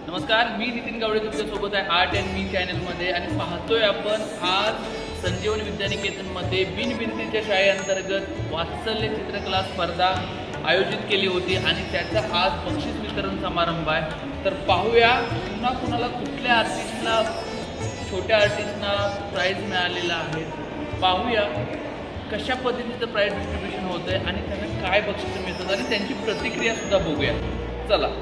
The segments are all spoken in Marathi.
नमस्कार, मी नितीन गावडे तुमच्यासोबत आहे आर्ट अँड मी चॅनलमध्ये आणि पाहतोय आपण आज संजीवनी विद्यानिकेतनमध्ये बिनभिंतीच्या शाळेअंतर्गत वात्सल्य चित्रकला स्पर्धा आयोजित केली होती आणि त्याचा आज बक्षीस वितरण समारंभ आहे. तर पाहूया पुन्हा कुणाला कुठल्या आर्टिस्टला छोट्या आर्टिस्टना प्राईज मिळालेला आहे. पाहूया कशा पद्धतीचं प्राईज डिस्ट्रीब्युशन होतं आहे आणि त्यांना काय बक्षीस मिळतात आणि त्यांची प्रतिक्रियासुद्धा बघूया. चला.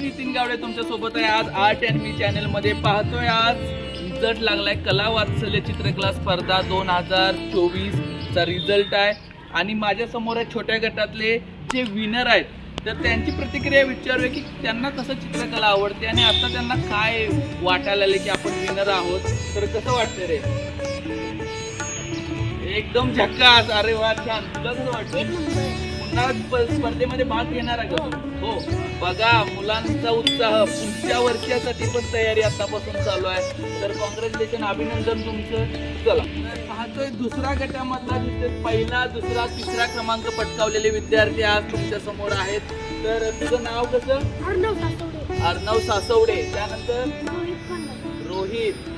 नितीन गावडे तुमच्यासोबत आहे आज आर्ट अँड मी चॅनलमध्ये. पाहतोय आज रिझल्ट लागलाय कला वात्सल्य चित्रकला स्पर्धा 2024 चा रिझल्ट आहे आणि माझ्या समोर आहे छोट्या गटातले जे विनर आहेत. तर त्यांची प्रतिक्रिया विचारूया की त्यांना कसं चित्रकला आवडते आणि आता त्यांना काय वाटायला आले की आपण विनर आहोत. तर कसं वाटतं रे? एकदम झक्कास. अरे वा, छान. तुला कसं वाटतं? पुन्हा स्पर्धेमध्ये भाग घेणार आहे का? हो. बघा, मुलांचा उत्साह पुढच्या वर्षासाठी पण तयारी आतापासून चालू आहे. तर कॉंग्रॅच्युलेशन, अभिनंदन तुमचं. चला, पाहतोय दुसऱ्या गटामधला पहिला, दुसरा, तिसरा क्रमांक पटकावलेले विद्यार्थी आज तुमच्या समोर आहेत. तर तुझं नाव कसं? अर्णव सासवडे. त्यानंतर रोहित,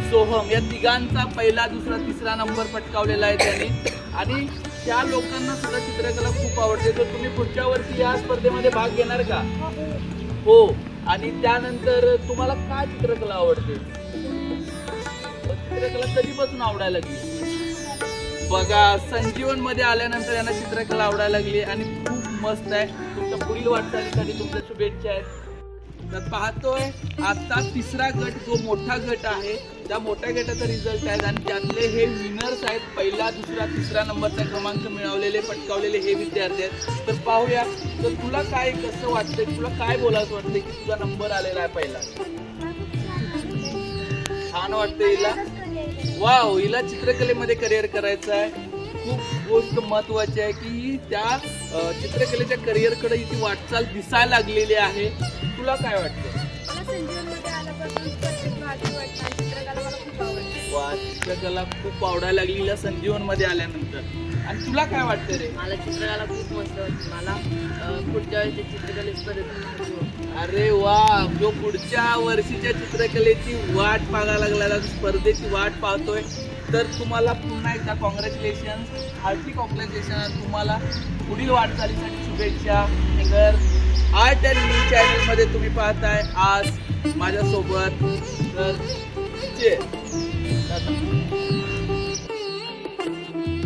सोहम या तिघांचा पहिला, दुसरा, तिसरा नंबर पटकावलेला आहे त्यांनी. आणि त्या लोकांना सुद्धा चित्रकला खूप आवडते. तर तुम्ही पुढच्या वर्षी या स्पर्धेमध्ये भाग घेणार का? हो. आणि त्यानंतर तुम्हाला काय चित्रकला आवडते? चित्रकला कधीपासून आवडायला लागली? बघा, संजीवन मध्ये आल्यानंतर यांना चित्रकला आवडायला लागली आणि खूप मस्त आहे. तुमच्या पुढील वाटचालीसाठी तुमच्या शुभेच्छा आहेत. तर पाहतोय आता तिसरा गट जो मोठा गट आहे त्या मोठ्या गटाचा रिझल्ट आहे आणि त्यातले हे विनर्स आहेत. पहिला, दुसरा, तिसरा नंबरचा क्रमांक मिळवलेले पटकावलेले हे विद्यार्थी आहेत. तर पाहूया, तर तुला काय कसं वाटतंय, तुला काय बोलायचं वाटतंय की तुझा नंबर आलेला आहे पहिला? छान वाटतं हिला. वाव, हिला चित्रकलेमध्ये करिअर करायचं आहे. खूप गोष्ट महत्वाची आहे की त्या चित्रकलेच्या करिअरकडे हिची वाटचाल दिसायला लागलेली आहे. तुला काय वाटतं? वा, चित्रकला खूप आवडायला लागली हिला संजीवन मध्ये आल्यानंतर. आणि तुला काय वाटतं रे? मला चित्रकला खूप मस्त वाटते. मला पुढच्या वर्षी चित्रकले स्पर्धेत. अरे वा, जो पुढच्या वर्षीच्या चित्रकलेची वाट पाहायला लागला, स्पर्धेची वाट पाहतोय. तर तुम्हाला पुन्हा एकदा कॉंग्रॅच्युलेशन, हार्दिक कॉंग्रॅच्युलेशन. तुम्हाला पुढील वाटचालीसाठी शुभेच्छा. तर आर्ट अँड मी चॅनलमध्ये तुम्ही पाहताय आज माझ्यासोबत. तर